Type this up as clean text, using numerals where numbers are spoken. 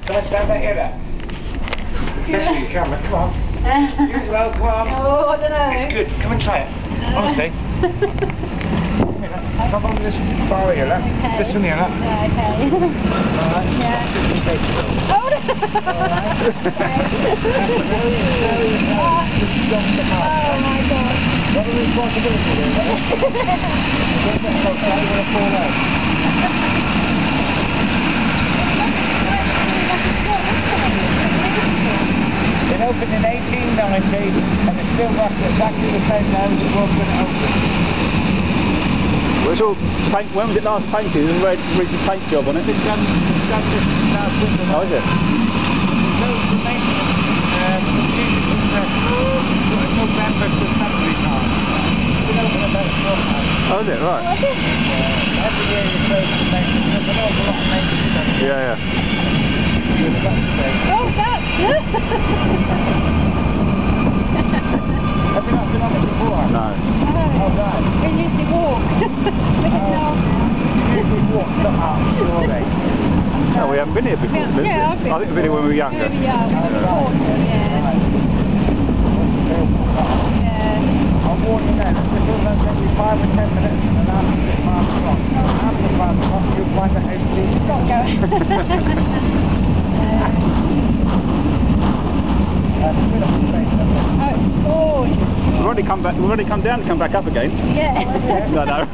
Come on, stand back here then. Especially your camera, come on. You as well, come on. Oh, I don't know. It's good, come and try it. Honestly. Come on this bar here, look. Okay. This one here, look. Yeah, okay. Alright. Yeah. Oh, no. Oh my God. What a responsibility there, isn't it? Don't get so tired, you're going to fall out. It opened in 1890 and it's still exactly the same now as it was when it opened. Well, it's all paint, when was it last painted? There's a recent paint job on it. It's done this last winter. Oh, is it? There's loads of maintenance. November to February time. It's been open about a fortnight. Oh, is it? Right. Every year you close the maintenance. There's an awful lot of maintenance done. Yeah, yeah. Oh, that's good. Have you not been on it before? No. Oh, right. We used to walk. We didn't know. You usually walk the half surely. No, we haven't been here before. Yeah, I've been. I think we've been here when we were younger. Maybe, yeah. I'll warn you now, this will only take you 5 or 10 minutes and then after it's 5 o'clock. After 5 o'clock you'll find that empty. Got going. Oh, it's gorgeous. We've already come back. We've already come down to come back up again. Yeah. No, no.